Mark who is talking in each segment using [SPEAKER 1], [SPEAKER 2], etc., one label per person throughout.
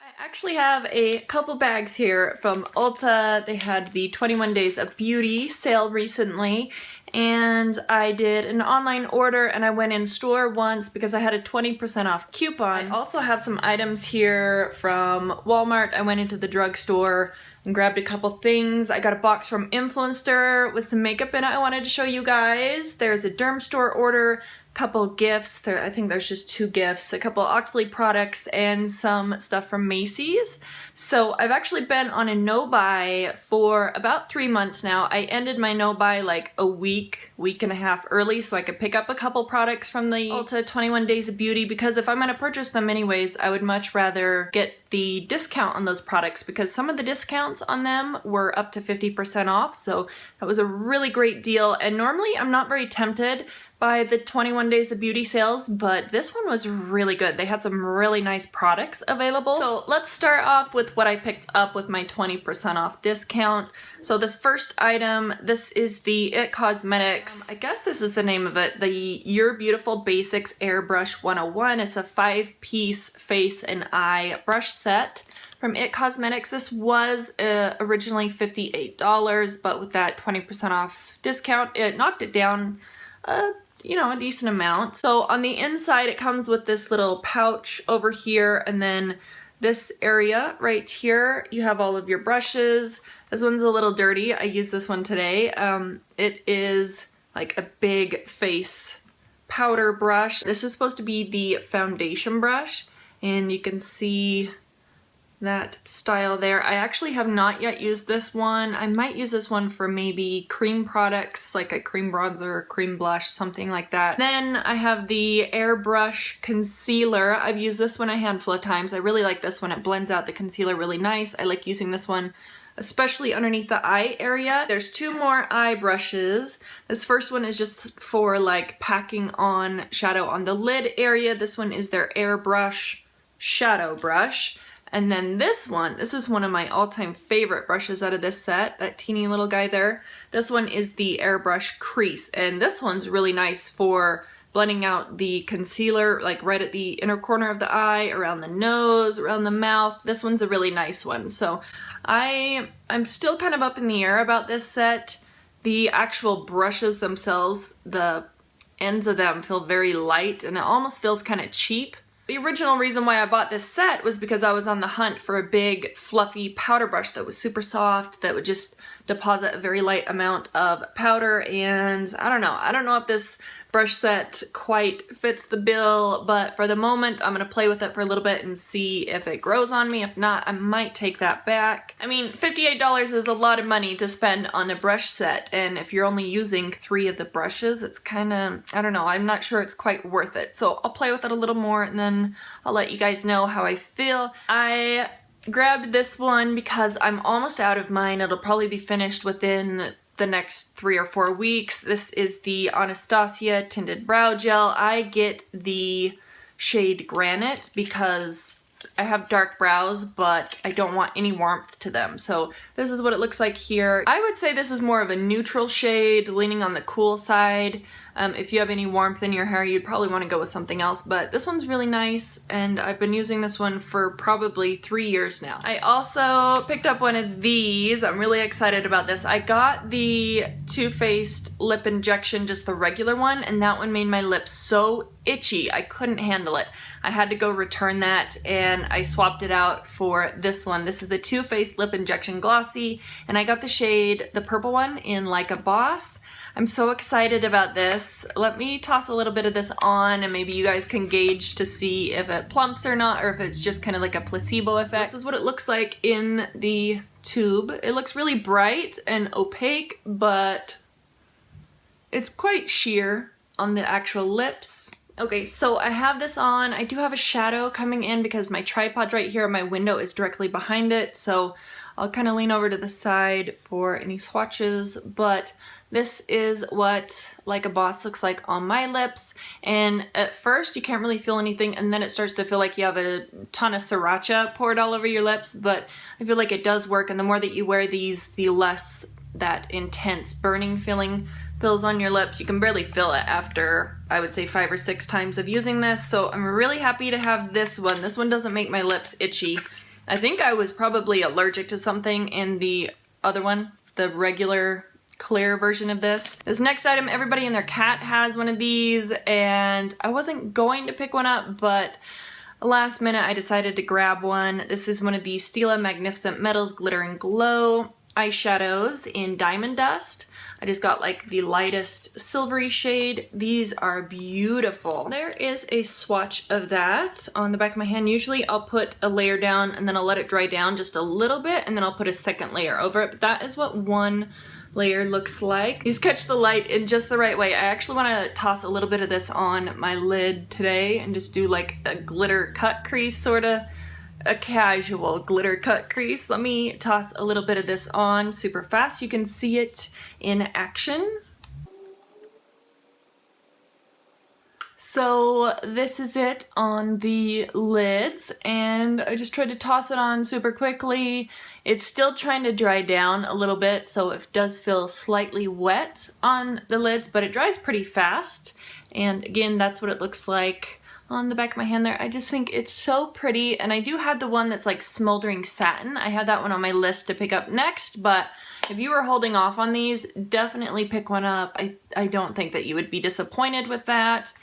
[SPEAKER 1] I actually have a couple bags here from Ulta. They had the 21 Days of Beauty sale recently, and I did an online order and I went in store once because I had a 20% off coupon. I also have some items here from Walmart. I went into the drugstore and grabbed a couple things. I got a box from Influenster with some makeup in it I wanted to show you guys. There's a Dermstore order, couple gifts. I think there's just 2 gifts, a couple Octoly products, and some stuff from Macy's. So I've actually been on a no-buy for about 3 months now. I ended my no-buy like a week and a half early so I could pick up a couple products from the Ulta 21 Days of Beauty, because if I'm going to purchase them anyways, I would much rather get the discount on those products, because some of the discounts on them were up to 50% off, so that was a really great deal. And normally I'm not very tempted by the 21 Days of Beauty sales, but this one was really good. They had some really nice products available. So let's start off with what I picked up with my 20% off discount. So this first item, this is the IT Cosmetics, I guess this is the name of it, the Your Beautiful Basics Airbrush 101. It's a 5-piece face and eye brush set from IT Cosmetics. This was originally $58, but with that 20% off discount, it knocked it down you know, a decent amount. So on the inside it comes with this little pouch over here, and then this area right here you have all of your brushes. This one's a little dirty. I used this one today. It is like a big face powder brush. This is supposed to be the foundation brush, and you can see that style there. I actually have not yet used this one. I might use this one for maybe cream products, like a cream bronzer, cream blush, something like that. Then I have the Airbrush Concealer. I've used this one a handful of times. I really like this one. It blends out the concealer really nice. I like using this one especially underneath the eye area. There's 2 more eye brushes. This first one is just for like packing on shadow on the lid area. This one is their Airbrush Shadow Brush. And then this one, this is one of my all-time favorite brushes out of this set, that teeny little guy there. This one is the Airbrush Crease, and this one's really nice for blending out the concealer, like right at the inner corner of the eye, around the nose, around the mouth. This one's a really nice one. So I'm still kind of up in the air about this set. The actual brushes themselves, the ends of them feel very light, and it almost feels kind of cheap. The original reason why I bought this set was because I was on the hunt for a big fluffy powder brush that was super soft, that would just deposit a very light amount of powder, and I don't know if this brush set quite fits the bill, but for the moment I'm gonna play with it for a little bit and see if it grows on me. If not, I might take that back. I mean, $58 is a lot of money to spend on a brush set, and if you're only using 3 of the brushes, it's kinda, I don't know, I'm not sure it's quite worth it. So I'll play with it a little more and then I'll let you guys know how I feel. I grabbed this one because I'm almost out of mine. It'll probably be finished within the next 3 or 4 weeks. This is the Anastasia Tinted Brow Gel. I get the shade Granite because I have dark brows, but I don't want any warmth to them. So this is what it looks like here. I would say this is more of a neutral shade, leaning on the cool side. If you have any warmth in your hair, you'd probably want to go with something else, but this one's really nice, and I've been using this one for probably 3 years now. I also picked up one of these. I'm really excited about this. I got the Too Faced lip injection, just the regular one, and that one made my lips so itchy. I couldn't handle it. I had to go return that, and I swapped it out for this one. This is the Too Faced Lip Injection Glossy, and I got the shade, the purple one, in Like a Boss. I'm so excited about this. Let me toss a little bit of this on and maybe you guys can gauge to see if it plumps or not, or if it's just kind of like a placebo effect. This is what it looks like in the tube. It looks really bright and opaque, but it's quite sheer on the actual lips. Okay, so I have this on. I do have a shadow coming in because my tripod's right here. My window is directly behind it, so I'll kind of lean over to the side for any swatches, but this is what Like a Boss looks like on my lips, and at first you can't really feel anything, and then it starts to feel like you have a ton of sriracha poured all over your lips, but I feel like it does work, and the more that you wear these, the less that intense burning feeling feels on your lips. You can barely feel it after, I would say, 5 or 6 times of using this, so I'm really happy to have this one. This one doesn't make my lips itchy. I think I was probably allergic to something in the other one, the regular clear version of this. This next item, everybody and their cat has one of these, and I wasn't going to pick one up, but last minute I decided to grab one. This is one of the Stila Magnificent Metals Glitter and Glow eyeshadows in Diamond Dust. I just got like the lightest silvery shade. These are beautiful. There is a swatch of that on the back of my hand. Usually I'll put a layer down and then I'll let it dry down just a little bit and then I'll put a second layer over it. But that is what one layer looks like. These catch the light in just the right way. I actually want to toss a little bit of this on my lid today and just do like a glitter cut crease, sort of a casual glitter cut crease. Let me toss a little bit of this on super fast. You can see it in action. So this is it on the lids, and I just tried to toss it on super quickly. It's still trying to dry down a little bit, so it does feel slightly wet on the lids, but it dries pretty fast. And again, that's what it looks like on the back of my hand there. I just think it's so pretty, and I do have the one that's like smoldering satin. I had that one on my list to pick up next, but if you were holding off on these, definitely pick one up. I don't think that you would be disappointed with that.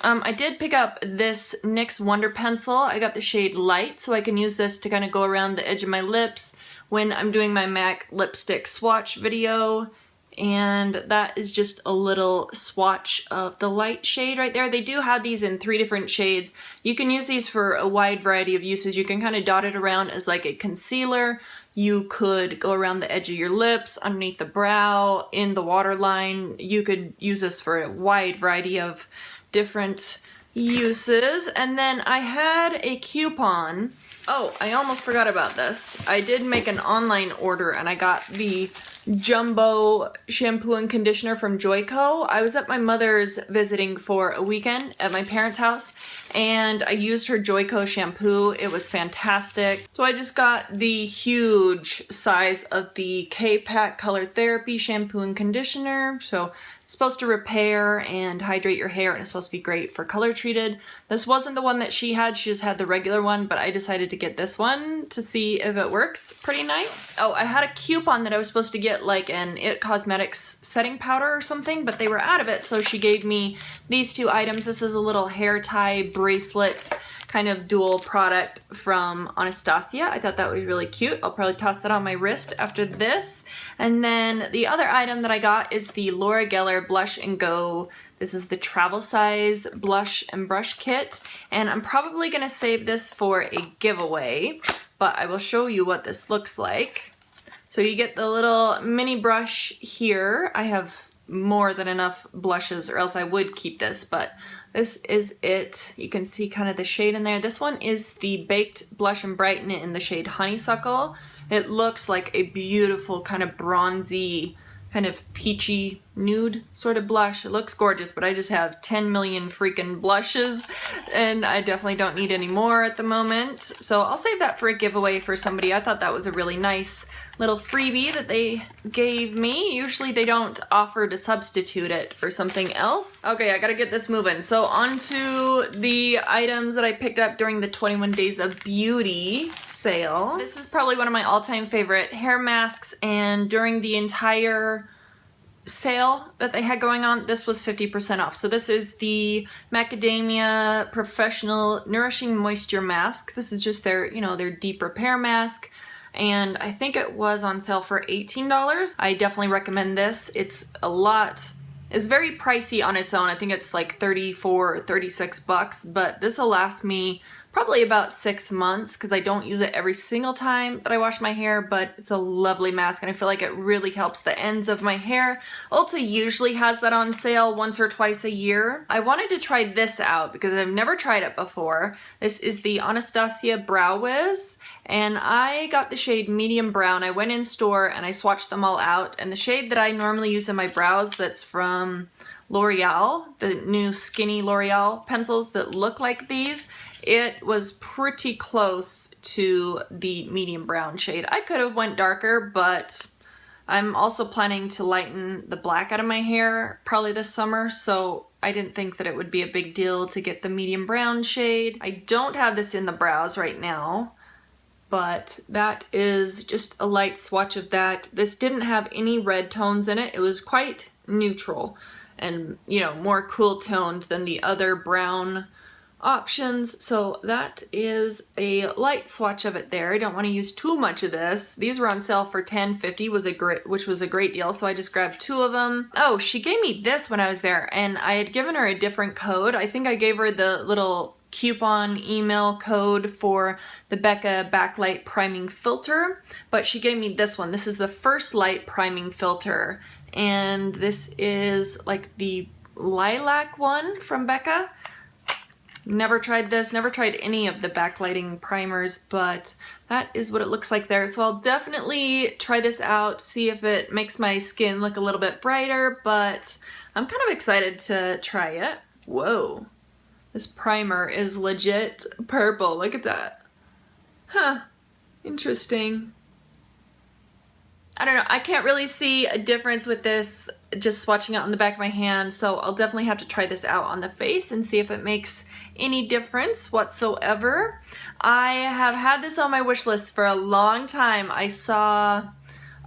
[SPEAKER 1] I did pick up this NYX Wonder Pencil. I got the shade Light, so I can use this to kind of go around the edge of my lips when I'm doing my MAC lipstick swatch video. And that is just a little swatch of the light shade right there. They do have these in 3 different shades. You can use these for a wide variety of uses. You can kind of dot it around as like a concealer. You could go around the edge of your lips, underneath the brow, in the waterline. You could use this for a wide variety of different uses. And then I had a coupon. Oh, I almost forgot about this. I did make an online order and I got the jumbo shampoo and conditioner from Joico. I was at my mother's visiting for a weekend at my parents' house, and I used her Joico shampoo. It was fantastic. So I just got the huge size of the K-Pack Color Therapy shampoo and conditioner. So it's supposed to repair and hydrate your hair, and it's supposed to be great for color treated. This wasn't the one that she had. She just had the regular one, but I decided to get this one to see if it works pretty nice. Oh, I had a coupon that I was supposed to get like an IT Cosmetics setting powder or something, but they were out of it, so she gave me these 2 items. This is a little hair tie bracelet kind of dual product from Anastasia. I thought that was really cute. I'll probably toss that on my wrist after this. And then the other item that I got is the Laura Geller Blush and Go. This is the travel size blush and brush kit. And I'm probably gonna save this for a giveaway, but I will show you what this looks like. So you get the little mini brush here. I have more than enough blushes, or else I would keep this, but this is it. You can see kind of the shade in there. This one is the Baked Blush and Brighten in the shade Honeysuckle. It looks like a beautiful kind of bronzy, kind of peachy nude sort of blush. It looks gorgeous, but I just have 10 million freaking blushes and I definitely don't need any more at the moment. So I'll save that for a giveaway for somebody. I thought that was a really nice little freebie that they gave me. Usually they don't offer to substitute it for something else. Okay, I gotta get this moving. So on to the items that I picked up during the 21 Days of Beauty sale. This is probably one of my all-time favorite hair masks, and during the entire sale that they had going on, this was 50% off. So this is the Macadamia Professional Nourishing Moisture Mask. This is just their, you know, their deep repair mask. And I think it was on sale for $18. I definitely recommend this. It's very pricey on its own. I think it's like 34 or 36 bucks, but this will last me probably about 6 months because I don't use it every single time that I wash my hair, but it's a lovely mask and I feel like it really helps the ends of my hair. Ulta usually has that on sale once or twice a year. I wanted to try this out because I've never tried it before. This is the Anastasia Brow Wiz, and I got the shade Medium Brown. I went in store and I swatched them all out, and the shade that I normally use in my brows, that's from L'Oreal, the new skinny L'Oreal pencils that look like these, it was pretty close to the medium brown shade. I could have went darker, but I'm also planning to lighten the black out of my hair probably this summer, so I didn't think that it would be a big deal to get the medium brown shade. I don't have this in the brows right now, but that is just a light swatch of that. This didn't have any red tones in it. It was quite neutral and, you know, more cool toned than the other brown options. So that is a light swatch of it there. I don't want to use too much of this. These were on sale for $10.50, which was a great deal, so I just grabbed 2 of them. Oh, she gave me this when I was there, and I had given her a different code. I think I gave her the little coupon email code for the Becca Backlight Priming Filter, but she gave me this one. This is the First Light Priming Filter, and this is like the lilac one from Becca. Never tried this, never tried any of the backlighting primers, but that is what it looks like there. So I'll definitely try this out, see if it makes my skin look a little bit brighter, but I'm kind of excited to try it. Whoa, this primer is legit purple, look at that. Huh, interesting. I don't know, I can't really see a difference with this just swatching it on the back of my hand, so I'll definitely have to try this out on the face and see if it makes any difference whatsoever. I have had this on my wish list for a long time. I saw,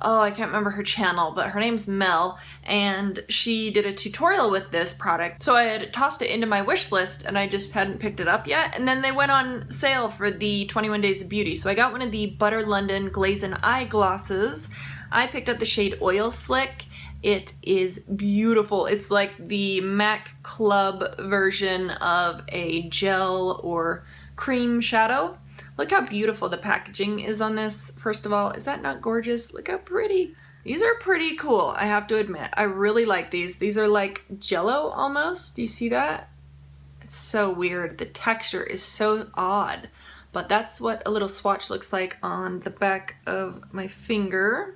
[SPEAKER 1] oh, I can't remember her channel, but her name's Mel, and she did a tutorial with this product. So I had tossed it into my wish list and I just hadn't picked it up yet, and then they went on sale for the 21 Days of Beauty. So I got one of the Butter London Glaze and Eye glosses. I picked up the shade Oil Slick. It is beautiful. It's like the MAC Club version of a gel or cream shadow. Look how beautiful the packaging is on this, first of all. Is that not gorgeous? Look how pretty. These are pretty cool, I have to admit. I really like these. These are like jello almost. Do you see that? It's so weird. The texture is so odd. But that's what a little swatch looks like on the back of my finger.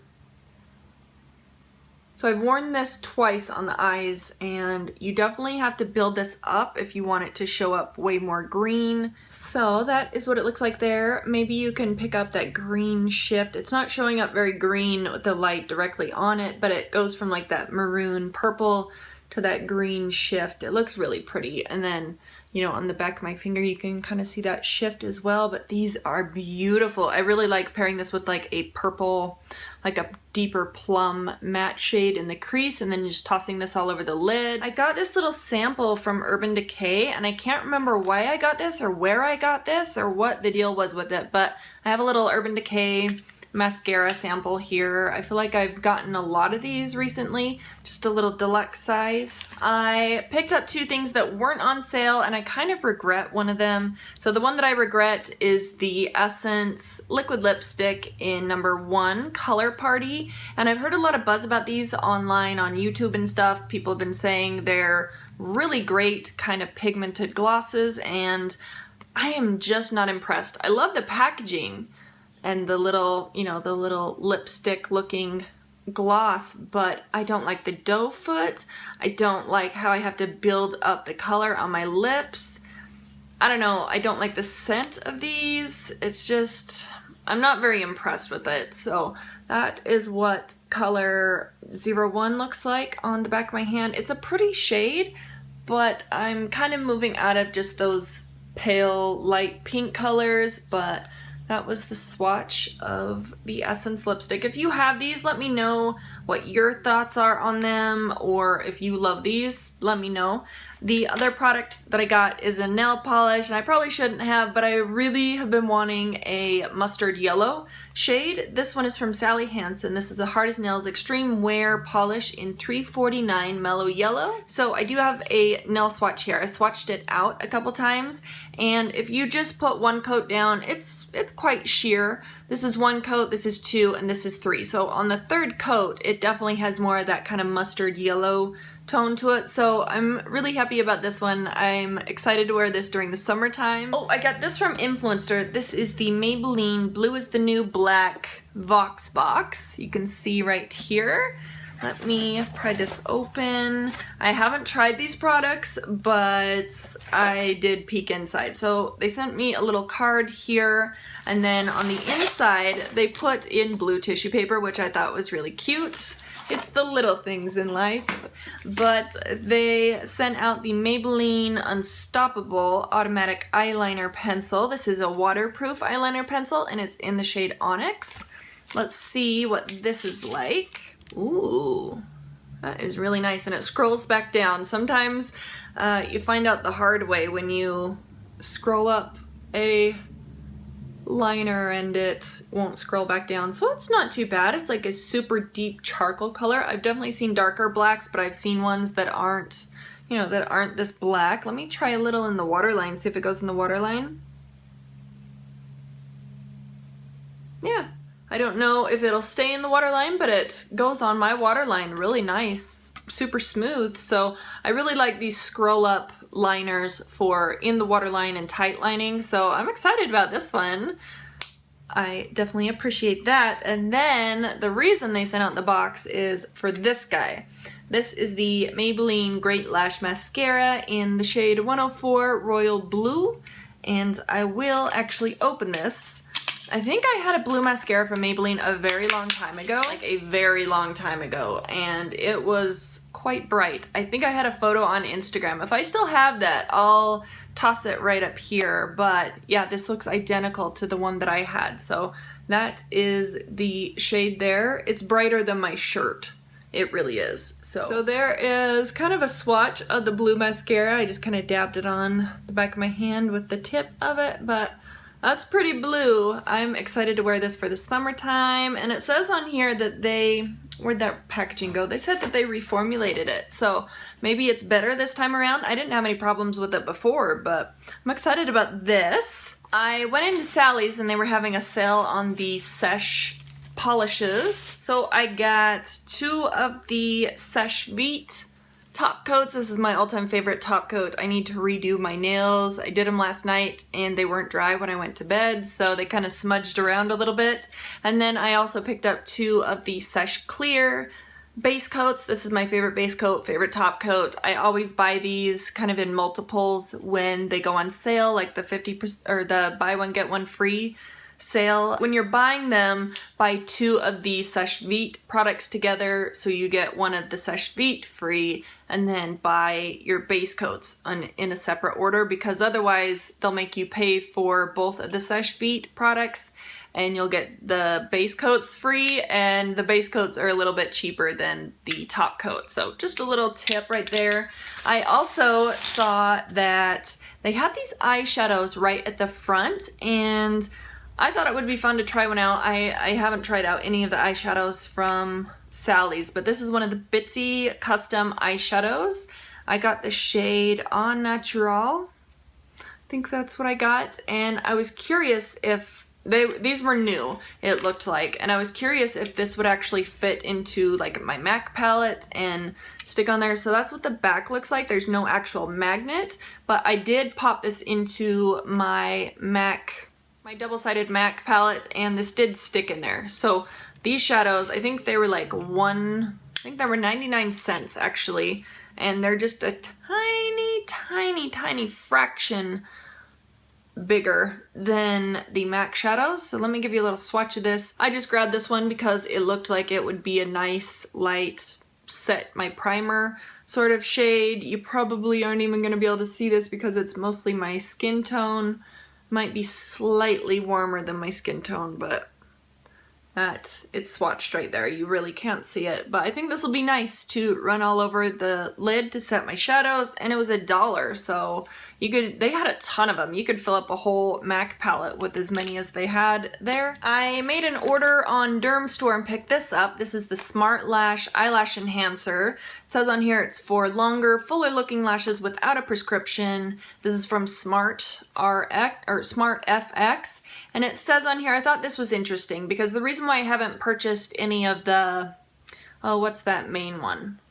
[SPEAKER 1] So I've worn this twice on the eyes, and you definitely have to build this up if you want it to show up way more green. So that is what it looks like there. Maybe you can pick up that green shift. It's not showing up very green with the light directly on it, but it goes from like that maroon purple to that green shift. It looks really pretty. And then, you know, on the back of my finger you can kind of see that shift as well, but these are beautiful. I really like pairing this with like a purple, like a deeper plum matte shade in the crease, and then just tossing this all over the lid. I got this little sample from Urban Decay, and I can't remember why I got this or where I got this or what the deal was with it, but I have a little Urban Decay mascara sample here. I feel like I've gotten a lot of these recently, just a little deluxe size. I picked up 2 things that weren't on sale, and I kind of regret one of them. So the one that I regret is the Essence liquid lipstick in number 1, Color Party, and I've heard a lot of buzz about these online on YouTube and stuff. People have been saying they're really great kind of pigmented glosses, and I am just not impressed. I love the packaging and the little, you know, the little lipstick looking gloss, but I don't like the doe foot. I don't like how I have to build up the color on my lips. I don't know, I don't like the scent of these. It's just, I'm not very impressed with it. So that is what color 01 looks like on the back of my hand. It's a pretty shade, but I'm kind of moving out of just those pale light pink colors, but that was the swatch of the Essence lipstick. If you have these, let me know what your thoughts are on them, or if you love these, let me know. The other product that I got is a nail polish, and I probably shouldn't have, but I really have been wanting a mustard yellow shade. This one is from Sally Hansen. This is the Hard as Nails Extreme Wear Polish in 349 Mellow Yellow. So I do have a nail swatch here. I swatched it out a couple times, and if you just put one coat down, it's quite sheer. This is 1 coat, this is 2, and this is 3. So on the 3rd coat, it definitely has more of that kind of mustard yellow tone to it, so I'm really happy about this one. I'm excited to wear this during the summertime. Oh, I got this from Influenster. This is the Maybelline Blue is the New Black VoxBox. You can see right here. Let me pry this open. I haven't tried these products, but I did peek inside. So they sent me a little card here, and then on the inside they put in blue tissue paper, which I thought was really cute. It's the little things in life. But they sent out the Maybelline Unstoppable Automatic Eyeliner Pencil. This is a waterproof eyeliner pencil and it's in the shade Onyx. Let's see what this is like. Ooh, that is really nice, and it scrolls back down. Sometimes you find out the hard way when you scroll up a liner and it won't scroll back down. So it's not too bad. It's like a super deep charcoal color. I've definitely seen darker blacks, but I've seen ones that aren't, you know, that aren't this black. Let me try a little in the waterline, see if it goes in the waterline. Yeah. I don't know if it'll stay in the waterline, but it goes on my waterline really nice, super smooth. So I really like these scroll up liners for in the waterline and tight lining. So I'm excited about this one. I definitely appreciate that. And then the reason they sent out the box is for this guy. This is the Maybelline Great Lash Mascara in the shade 104 Royal Blue. And I will actually open this. I think I had a blue mascara from Maybelline a very long time ago, like a very long time ago, and it was quite bright. I think I had a photo on Instagram. If I still have that, I'll toss it right up here, but yeah, this looks identical to the one that I had, so that is the shade there. It's brighter than my shirt. It really is. So there is kind of a swatch of the blue mascara. I just kind of dabbed it on the back of my hand with the tip of it, but that's pretty blue. I'm excited to wear this for the summertime, and it says on here that where'd that packaging go? They said that they reformulated it, so maybe it's better this time around. I didn't have any problems with it before, but I'm excited about this. I went into Sally's and they were having a sale on the Seche polishes, so I got 2 of the Seche Vite top coats. This is my all-time favorite top coat. I need to redo my nails. I did them last night and they weren't dry when I went to bed, so they kind of smudged around a little bit. And then I also picked up 2 of the Seche Clear base coats. This is my favorite base coat, favorite top coat. I always buy these kind of in multiples when they go on sale, like the 50% or the buy one get one free sale. When you're buying them, buy 2 of the Seche Vite products together, so you get 1 of the Seche Vite free, and then buy your base coats in a separate order, because otherwise they'll make you pay for both of the Seche Vite products and you'll get the base coats free, and the base coats are a little bit cheaper than the top coat. So just a little tip right there. I also saw that they had these eyeshadows right at the front, and I thought it would be fun to try one out. I haven't tried out any of the eyeshadows from Sally's, but this is one of the Bitsy custom eyeshadows. I got the shade Au Natural. I think that's what I got, and I was curious if these were new, it looked like, and I was curious if this would actually fit into like my MAC palette and stick on there. So that's what the back looks like. There's no actual magnet, but I did pop this into my double-sided MAC palette, and this did stick in there. So these shadows, I think they were like I think they were 99 cents actually, and they're just a tiny fraction bigger than the MAC shadows. So let me give you a little swatch of this. I just grabbed this one because it looked like it would be a nice light set my primer sort of shade. You probably aren't even going to be able to see this because it's mostly my skin tone. Might be slightly warmer than my skin tone, but it's swatched right there. You really can't see it, but I think this will be nice to run all over the lid to set my shadows, and it was $1, so they had a ton of them. You could fill up a whole MAC palette with as many as they had there. I made an order on Dermstore and picked this up. This is the Smart Lash Eyelash Enhancer. It says on here it's for longer, fuller looking lashes without a prescription. This is from Smart RX or Smart FX. And it says on here, I thought this was interesting because the reason why I haven't purchased any of the, what's that main one?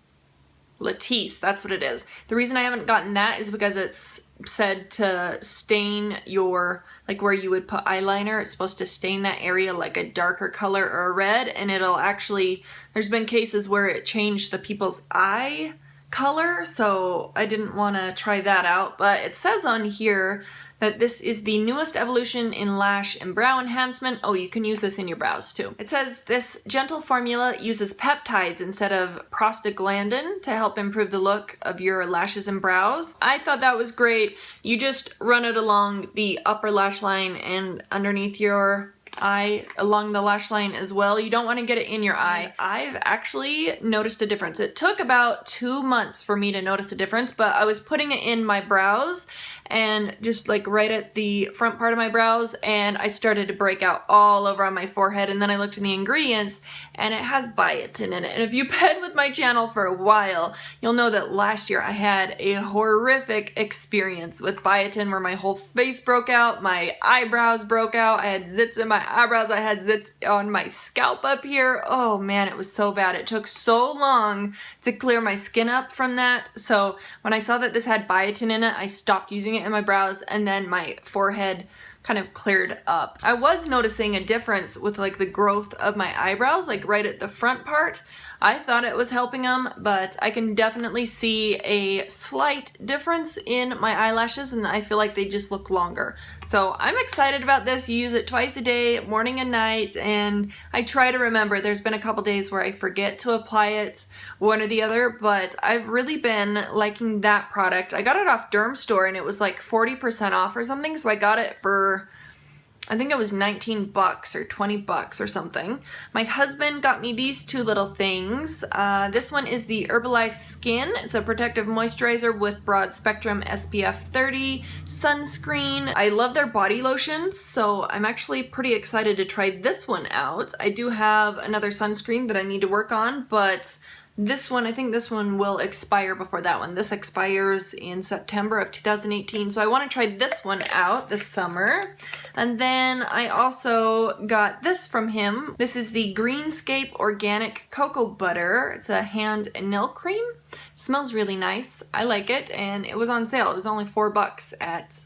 [SPEAKER 1] Latisse, that's what it is. The reason I haven't gotten that is because it's said to stain your, like where you would put eyeliner, it's supposed to stain that area like a darker color or a red, and it'll actually, there's been cases where it changed the people's eye color, so I didn't want to try that out. But it says on here that this is the newest evolution in lash and brow enhancement. Oh, you can use this in your brows too. It says this gentle formula uses peptides instead of prostaglandin to help improve the look of your lashes and brows. I thought that was great. You just run it along the upper lash line and underneath your eye, along the lash line as well. You don't want to get it in your eye. I've actually noticed a difference. It took about 2 months for me to notice a difference, but I was putting it in my brows and just like right at the front part of my brows, and I started to break out all over on my forehead. And then I looked in the ingredients and it has biotin in it. And if you've been with my channel for a while, you'll know that last year I had a horrific experience with biotin where my whole face broke out, my eyebrows broke out, I had zits in my eyebrows, I had zits on my scalp up here. Oh man, it was so bad. It took so long to clear my skin up from that. So when I saw that this had biotin in it, I stopped using it in my brows, and then my forehead kind of cleared up. I was noticing a difference with like the growth of my eyebrows, like right at the front part. I thought it was helping them, but I can definitely see a slight difference in my eyelashes, and I feel like they just look longer. So I'm excited about this. You use it twice a day, morning and night, and I try to remember. There's been a couple days where I forget to apply it, one or the other, but I've really been liking that product. I got it off Dermstore and it was like 40% off or something, so I got it for, I think it was 19 bucks or 20 bucks or something. My husband got me these two little things. This one is the Herbalife Skin. It's a protective moisturizer with broad spectrum SPF 30 sunscreen. I love their body lotions, so I'm actually pretty excited to try this one out. I do have another sunscreen that I need to work on, but this one, I think this one will expire before that one. This expires in September of 2018, so I want to try this one out this summer. And then I also got this from him. This is the Greenscape Organic Cocoa Butter. It's a hand and nail cream. It smells really nice. I like it, and it was on sale. It was only 4 bucks at,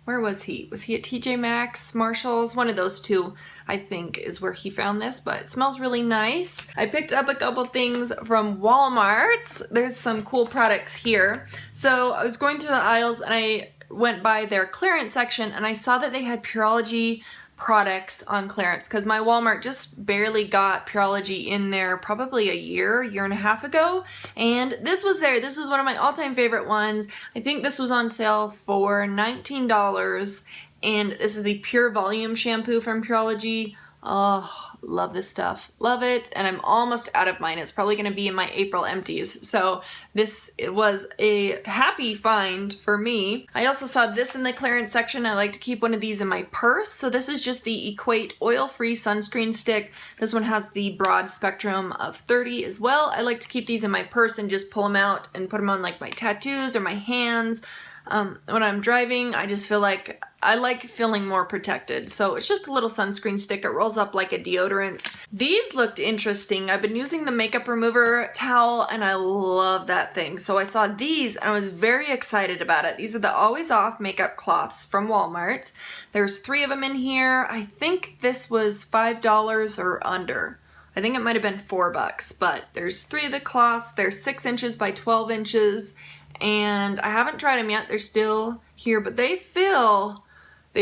[SPEAKER 1] where was he? Was he at TJ Maxx, Marshall's? One of those two, I think, is where he found this, but it smells really nice. I picked up a couple things from Walmart. There's some cool products here. So I was going through the aisles and I went by their clearance section and I saw that they had Pureology products on clearance, because my Walmart just barely got Pureology in there probably a year and a half ago, and this was there. This is one of my all-time favorite ones. I think this was on sale for $19, and this is the Pure Volume shampoo from Pureology. Oh, love this stuff. Love it. And I'm almost out of mine. It's probably going to be in my April empties. So this was a happy find for me. I also saw this in the clearance section. I like to keep one of these in my purse. So this is just the Equate Oil-Free Sunscreen Stick. This one has the broad spectrum of 30 as well. I like to keep these in my purse and just pull them out and put them on like my tattoos or my hands. When I'm driving, I just feel like I like feeling more protected. So it's just a little sunscreen stick. It rolls up like a deodorant. These looked interesting. I've been using the makeup remover towel and I love that thing. So I saw these and I was very excited about it. These are the Always Off makeup cloths from Walmart. There's 3 of them in here. I think this was $5 or under. I think it might have been 4 bucks, but there's 3 of the cloths. They're 6 inches by 12 inches. And I haven't tried them yet. They're still here, but they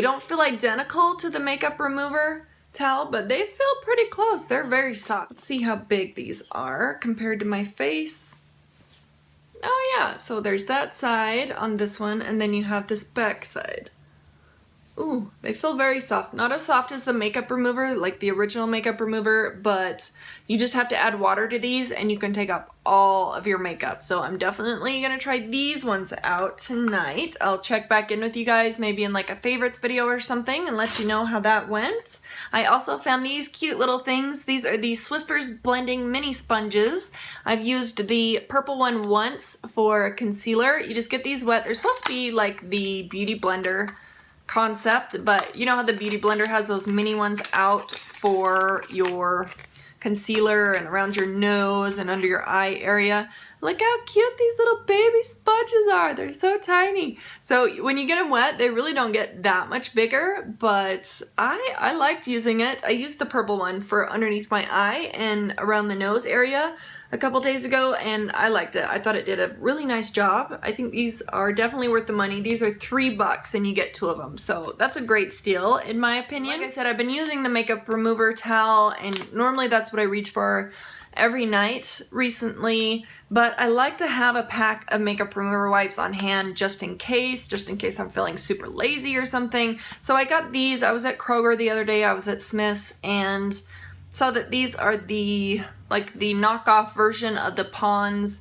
[SPEAKER 1] don't feel identical to the makeup remover towel, but they feel pretty close. They're very soft. Let's see how big these are compared to my face. Oh yeah, so there's that side on this one, and then you have this back side. Ooh, they feel very soft. Not as soft as the makeup remover, like the original makeup remover, but you just have to add water to these and you can take off all of your makeup. So I'm definitely gonna try these ones out tonight. I'll check back in with you guys maybe in like a favorites video or something and let you know how that went. I also found these cute little things. These are the Whispers Blending Mini Sponges. I've used the purple one once for concealer. You just get these wet. They're supposed to be like the Beauty Blender concept, but you know how the Beauty Blender has those mini ones out for your concealer and around your nose and under your eye area. Look how cute these little baby sponges are. They're so tiny. So when you get them wet, they really don't get that much bigger, but I liked using it. I used the purple one for underneath my eye and around the nose area. a couple days ago and I liked it. I thought it did a really nice job. I think these are definitely worth the money. These are $3 and you get 2 of them. So that's a great steal in my opinion. Like I said, I've been using the makeup remover towel and normally that's what I reach for every night recently, but I like to have a pack of makeup remover wipes on hand just in case I'm feeling super lazy or something. So I got these. I was at Kroger the other day, I was at Smith's, and saw that these are the knockoff version of the Pond's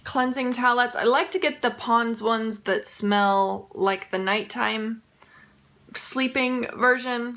[SPEAKER 1] cleansing towelettes. I like to get the Pond's ones that smell like the nighttime sleeping version,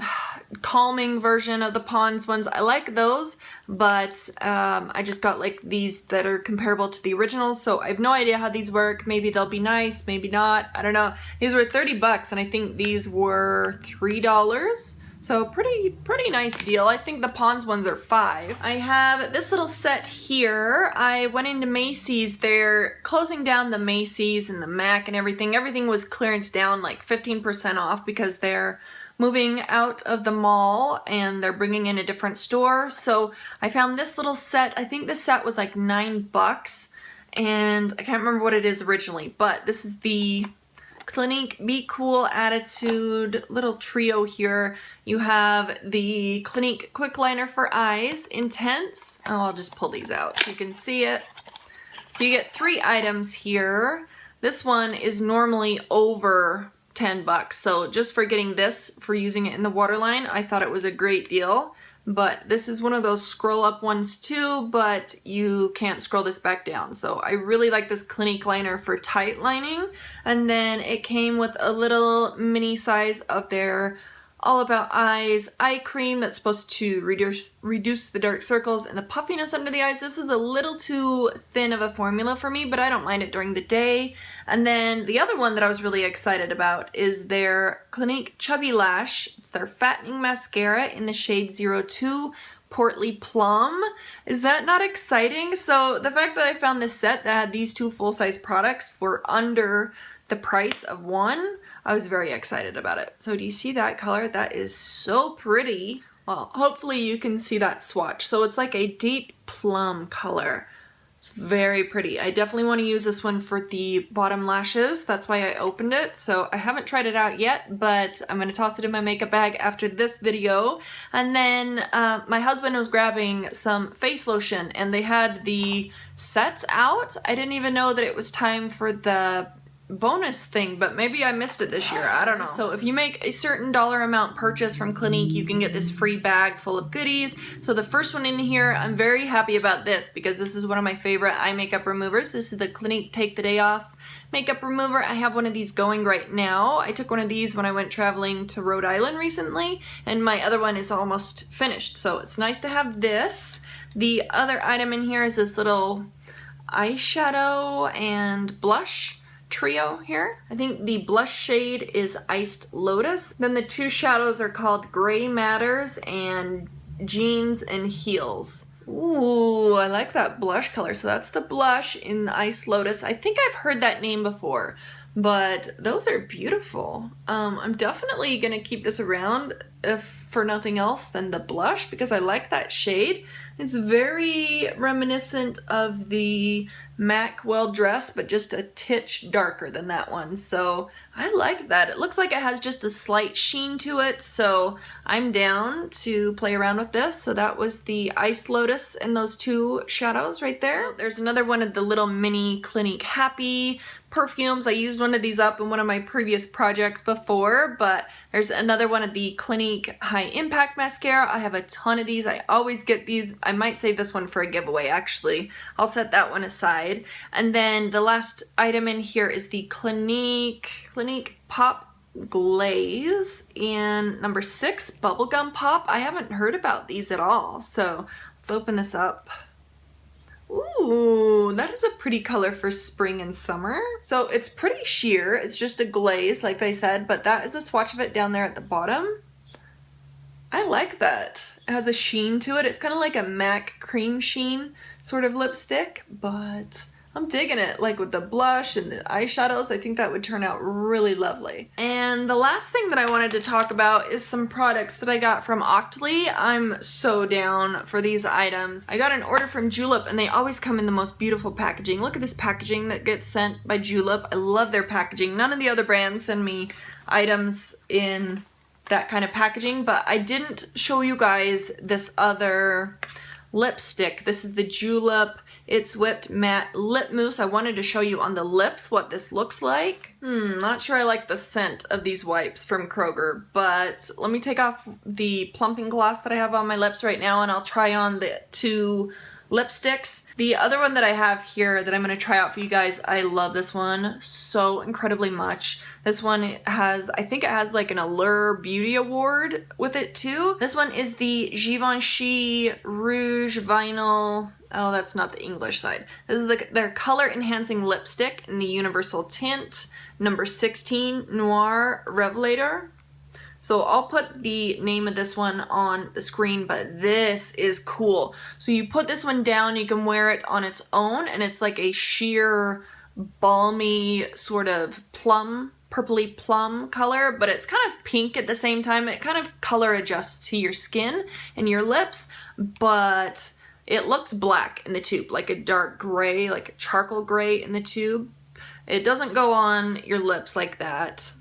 [SPEAKER 1] calming version of the Pond's ones. I like those, but I just got like these that are comparable to the originals, so I have no idea how these work. Maybe they'll be nice, maybe not. I don't know. These were $30 and I think these were $3. So pretty nice deal. I think the Pond's ones are $5. I have this little set here. I went into Macy's. They're closing down the Macy's and the Mac and everything. Everything was clearance down like 15% off because they're moving out of the mall and they're bringing in a different store. So I found this little set. I think this set was like $9 and I can't remember what it is originally, but this is the Clinique Be Cool Attitude little trio here. You have the Clinique Quick Liner for Eyes, Intense. Oh, I'll just pull these out so you can see it. So you get 3 items here. This one is normally over $10, so just for getting this, for using it in the waterline, I thought it was a great deal. But this is one of those scroll up ones too, but you can't scroll this back down. So I really like this Clinique liner for tight lining. And then it came with a little mini size of their All About Eyes eye cream that's supposed to reduce the dark circles and the puffiness under the eyes. This is a little too thin of a formula for me, but I don't mind it during the day. And then the other one that I was really excited about is their Clinique Chubby Lash. It's their fattening mascara in the shade 02 Portly Plum. Is that not exciting? So the fact that I found this set that had these 2 full-size products for under the price of one, I was very excited about it. So do you see that color? That is so pretty. Well, hopefully you can see that swatch. So it's like a deep plum color. It's very pretty. I definitely want to use this one for the bottom lashes. That's why I opened it. So I haven't tried it out yet, but I'm going to toss it in my makeup bag after this video. And then my husband was grabbing some face lotion and they had the sets out. I didn't even know that it was time for the bonus thing, but maybe I missed it this year. I don't know. So if you make a certain dollar amount purchase from Clinique, you can get this free bag full of goodies. So the first one in here, I'm very happy about this because this is one of my favorite eye makeup removers. This is the Clinique Take the Day Off makeup remover. I have one of these going right now. I took one of these when I went traveling to Rhode Island recently, and my other one is almost finished. So it's nice to have this. The other item in here is this little eyeshadow and blush trio here. I think the blush shade is Iced Lotus. Then the 2 shadows are called Gray Matters and Jeans and Heels. Ooh, I like that blush color. So that's the blush in Iced Lotus. I think I've heard that name before, but those are beautiful. I'm definitely gonna keep this around if for nothing else than the blush because I like that shade. It's very reminiscent of the MAC Well Dressed, but just a titch darker than that one. So I like that. It looks like it has just a slight sheen to it, so I'm down to play around with this. So that was the Iced Lotus and those 2 shadows right there. There's another one of the little mini Clinique Happy perfumes. I used one of these up in one of my previous projects before, but there's another one of the Clinique High Impact Mascara. I have a ton of these. I always get these. I might save this one for a giveaway, actually. I'll set that one aside. And then the last item in here is the Clinique Pop Glaze in number 6, Bubblegum Pop. I haven't heard about these at all, so let's open this up. Ooh, that is a pretty color for spring and summer. So it's pretty sheer. It's just a glaze, like they said, but that is a swatch of it down there at the bottom. I like that. It has a sheen to it. It's kind of like a MAC cream sheen sort of lipstick, but I'm digging it, like with the blush and the eyeshadows. I think that would turn out really lovely. And the last thing that I wanted to talk about is some products that I got from Octoly. I'm so down for these items. I got an order from Julep and they always come in the most beautiful packaging. Look at this packaging that gets sent by Julep. I love their packaging. None of the other brands send me items in that kind of packaging, but I didn't show you guys this other lipstick. This is the Julep It's Whipped Matte Lip Mousse. I wanted to show you on the lips what this looks like. Not sure I like the scent of these wipes from Kroger, but let me take off the plumping gloss that I have on my lips right now and I'll try on the two lipsticks. The other one that I have here that I'm going to try out for you guys, I love this one so incredibly much. This one has, I think it has like an Allure Beauty Award with it too. This one is the Givenchy Rouge Vinyl. Oh, that's not the English side. This is their color enhancing lipstick in the universal tint, number 16, Noir Révélateur. So I'll put the name of this one on the screen, but this is cool. So you put this one down, you can wear it on its own, and it's like a sheer, balmy, sort of plum, purpley plum color, but it's kind of pink at the same time. It kind of color adjusts to your skin and your lips, but it looks black in the tube, like a dark gray, like a charcoal gray in the tube. It doesn't go on your lips like that.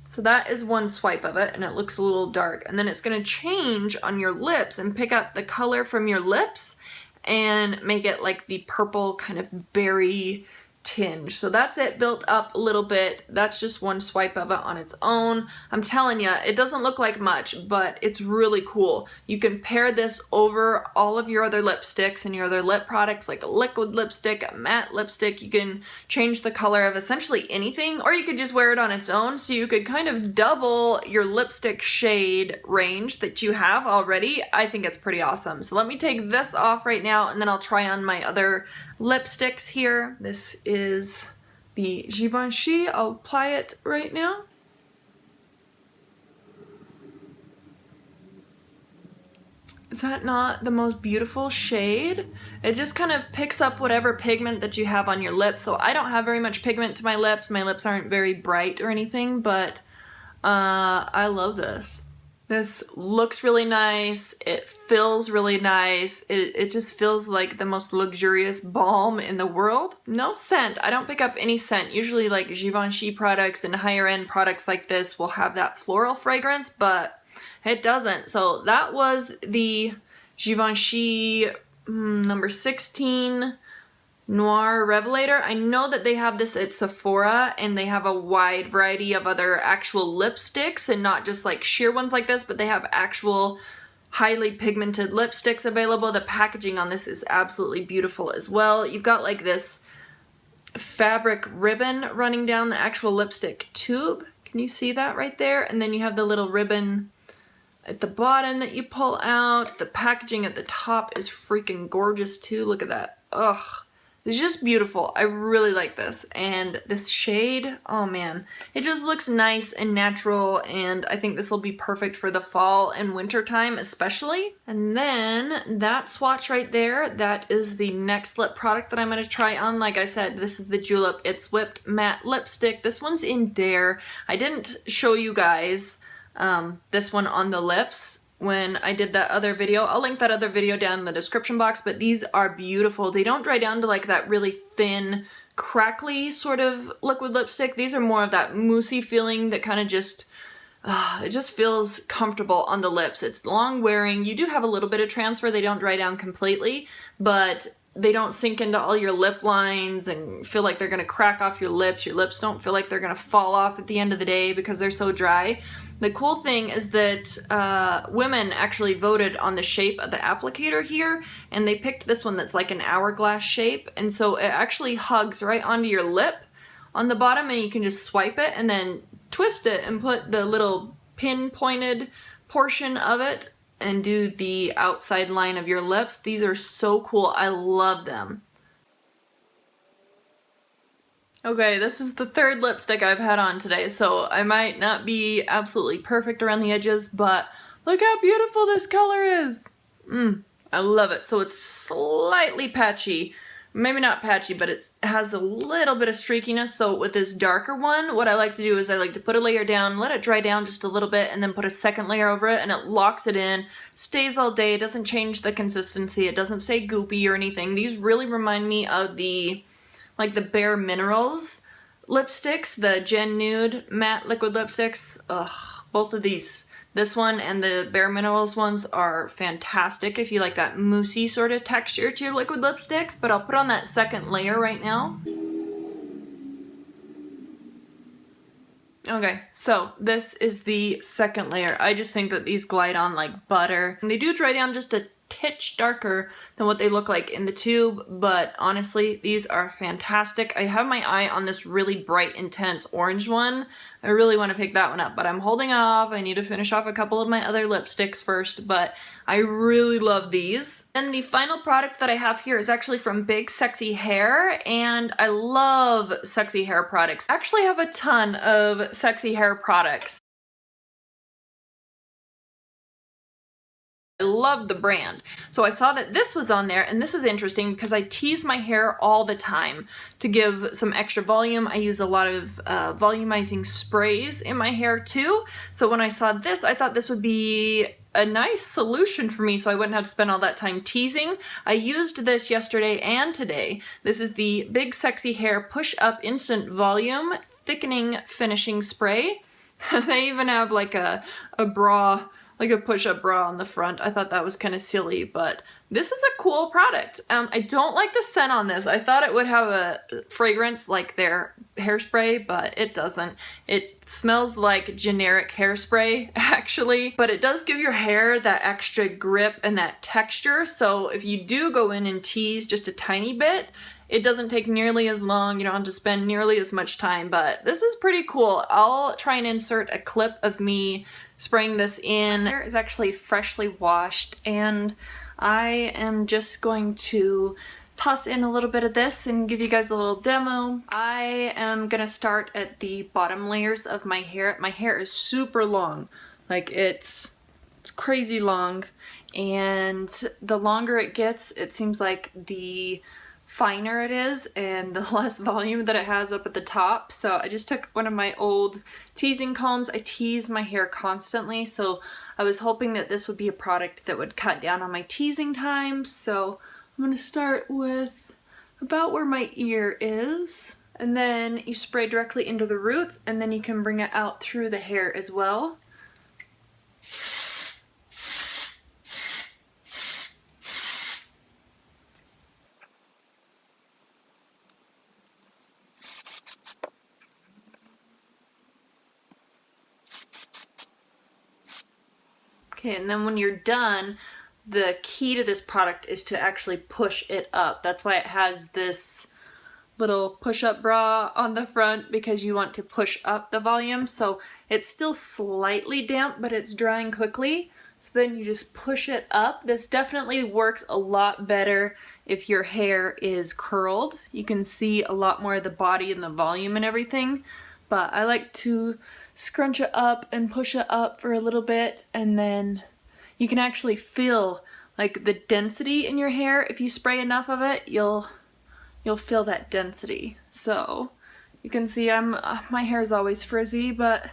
[SPEAKER 1] So that is one swipe of it and it looks a little dark. And then it's going to change on your lips and pick up the color from your lips and make it like the purple kind of berry tinge. So that's it built up a little bit. That's just one swipe of it on its own. I'm telling you, it doesn't look like much, but it's really cool. You can pair this over all of your other lipsticks and your other lip products, like a liquid lipstick, a matte lipstick. You can change the color of essentially anything, or you could just wear it on its own. So you could kind of double your lipstick shade range that you have already. I think it's pretty awesome. So let me take this off right now and then I'll try on my other lipsticks here. This is the Givenchy. I'll apply it right now. Is that not the most beautiful shade? It just kind of picks up whatever pigment that you have on your lips. So I don't have very much pigment to my lips. My lips aren't very bright or anything, but I love this. This looks really nice. It feels really nice. It just feels like the most luxurious balm in the world. No scent. I don't pick up any scent. Usually like Givenchy products and higher end products like this will have that floral fragrance, but it doesn't. So that was the Givenchy number 16 Noir Révélateur. I know that they have this at Sephora and they have a wide variety of other actual lipsticks and not just like sheer ones like this, but they have actual highly pigmented lipsticks available. The packaging on this is absolutely beautiful as well. You've got like this fabric ribbon running down the actual lipstick tube. Can you see that right there? And then you have the little ribbon at the bottom that you pull out. The packaging at the top is freaking gorgeous too. Look at that. Ugh. It's just beautiful. I really like this. And this shade, oh man, it just looks nice and natural, and I think this will be perfect for the fall and winter time especially. And then that swatch right there, that is the next lip product that I'm going to try on. Like I said, this is the Julep It's Whipped Matte Lipstick. This one's in Dare. I didn't show you guys this one on the lips when I did that other video. I'll link that other video down in the description box, but these are beautiful. They don't dry down to like that really thin, crackly sort of liquid lipstick. These are more of that moussey feeling that kind of just, it just feels comfortable on the lips. It's long wearing. You do have a little bit of transfer. They don't dry down completely, but they don't sink into all your lip lines and feel like they're gonna crack off your lips. Your lips don't feel like they're gonna fall off at the end of the day because they're so dry. The cool thing is that women actually voted on the shape of the applicator here, and they picked this one that's like an hourglass shape, and so it actually hugs right onto your lip on the bottom, and you can just swipe it and then twist it and put the little pinpointed portion of it and do the outside line of your lips. These are so cool. I love them. Okay, this is the third lipstick I've had on today, so I might not be absolutely perfect around the edges, but look how beautiful this color is. I love it. So it's slightly patchy, maybe not patchy, but it has a little bit of streakiness. So with this darker one, what I like to do is I like to put a layer down, let it dry down just a little bit, and then put a second layer over it, and it locks it in, stays all day, it doesn't change the consistency, it doesn't stay goopy or anything. These really remind me of the Bare Minerals lipsticks, the Gen Nude matte liquid lipsticks. Ugh, both of these. This one and the Bare Minerals ones are fantastic if you like that moussey sort of texture to your liquid lipsticks, but I'll put on that second layer right now. Okay, so this is the second layer. I just think that these glide on like butter. And they do dry down just a titch darker than what they look like in the tube, but honestly, these are fantastic. I have my eye on this really bright, intense orange one. I really want to pick that one up, but I'm holding off. I need to finish off a couple of my other lipsticks first, but I really love these. And the final product that I have here is actually from Big Sexy Hair, and I love sexy hair products. I actually have a ton of sexy hair products. I love the brand. So I saw that this was on there, and this is interesting because I tease my hair all the time to give some extra volume. I use a lot of volumizing sprays in my hair too. So when I saw this, I thought this would be a nice solution for me so I wouldn't have to spend all that time teasing. I used this yesterday and today. This is the Big Sexy Hair Push Up Instant Volume Thickening Finishing Spray. They even have like a bra, like a push-up bra on the front. I thought that was kind of silly, but this is a cool product. I don't like the scent on this. I thought it would have a fragrance like their hairspray, but it doesn't. It smells like generic hairspray, actually, but it does give your hair that extra grip and that texture. So if you do go in and tease just a tiny bit, it doesn't take nearly as long, you don't have to spend nearly as much time, but this is pretty cool. I'll try and insert a clip of me spraying this in. Hair is actually freshly washed, and I am just going to toss in a little bit of this and give you guys a little demo. I am gonna start at the bottom layers of my hair. My hair is super long, like it's crazy long, and the longer it gets, it seems like the finer it is and the less volume that it has up at the top. So I just took one of my old teasing combs. I tease my hair constantly, so I was hoping that this would be a product that would cut down on my teasing time. So I'm going to start with about where my ear is, and then you spray directly into the roots, and then you can bring it out through the hair as well. Okay, and then when you're done, the key to this product is to actually push it up. That's why it has this little push-up bra on the front, because you want to push up the volume. So it's still slightly damp, but it's drying quickly. So then you just push it up. This definitely works a lot better if your hair is curled. You can see a lot more of the body and the volume and everything. But I like to scrunch it up and push it up for a little bit, and then you can actually feel like the density in your hair. If you spray enough of it, you'll feel that density. So you can see my hair is always frizzy, but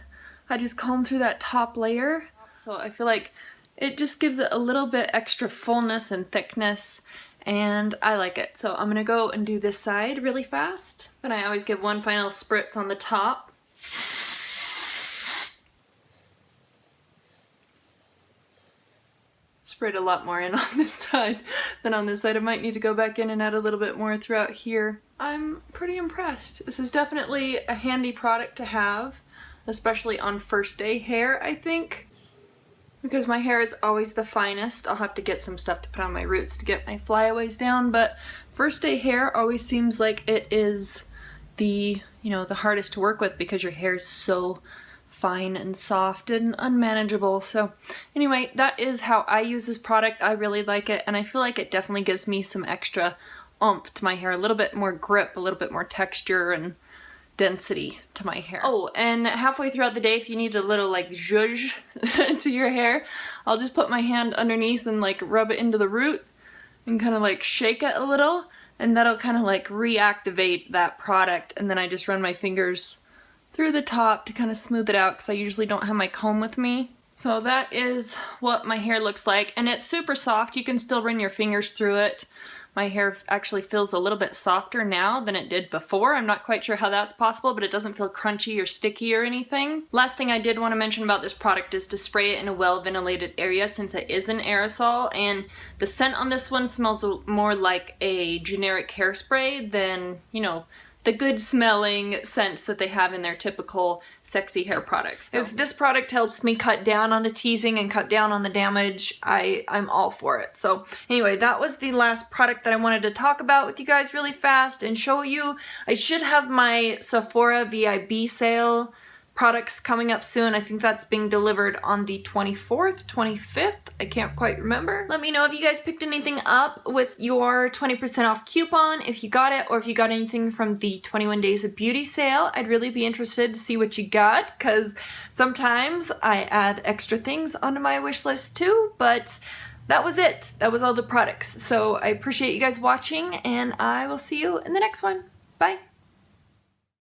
[SPEAKER 1] I just comb through that top layer. So I feel like it just gives it a little bit extra fullness and thickness, and I like it. So I'm gonna go and do this side really fast. And I always give one final spritz on the top. Sprayed a lot more in on this side than on this side. I might need to go back in and add a little bit more throughout here. I'm pretty impressed. This is definitely a handy product to have, especially on first day hair, I think. Because my hair is always the finest. I'll have to get some stuff to put on my roots to get my flyaways down, but first day hair always seems like it is the hardest to work with, because your hair is so fine and soft and unmanageable. So anyway, that is how I use this product. I really like it, and I feel like it definitely gives me some extra oomph to my hair, a little bit more grip, a little bit more texture and density to my hair. Oh, and halfway throughout the day, if you need a little like zhuzh to your hair, I'll just put my hand underneath and like rub it into the root and kind of like shake it a little, and that'll kind of like reactivate that product, and then I just run my fingers through the top to kind of smooth it out because I usually don't have my comb with me. So that is what my hair looks like, and it's super soft. You can still run your fingers through it. My hair actually feels a little bit softer now than it did before. I'm not quite sure how that's possible, but it doesn't feel crunchy or sticky or anything. Last thing I did want to mention about this product is to spray it in a well-ventilated area since it is an aerosol, and the scent on this one smells more like a generic hairspray than, you know, the good smelling scents that they have in their typical sexy hair products. So if this product helps me cut down on the teasing and cut down on the damage, I'm all for it. So anyway, that was the last product that I wanted to talk about with you guys really fast and show you. I should have my Sephora VIB sale products coming up soon. I think that's being delivered on the 24th, 25th. I can't quite remember. Let me know if you guys picked anything up with your 20% off coupon, if you got it, or if you got anything from the 21 Days of Beauty sale. I'd really be interested to see what you got, because sometimes I add extra things onto my wish list too, but that was it. That was all the products. So I appreciate you guys watching, and I will see you in the next one. Bye.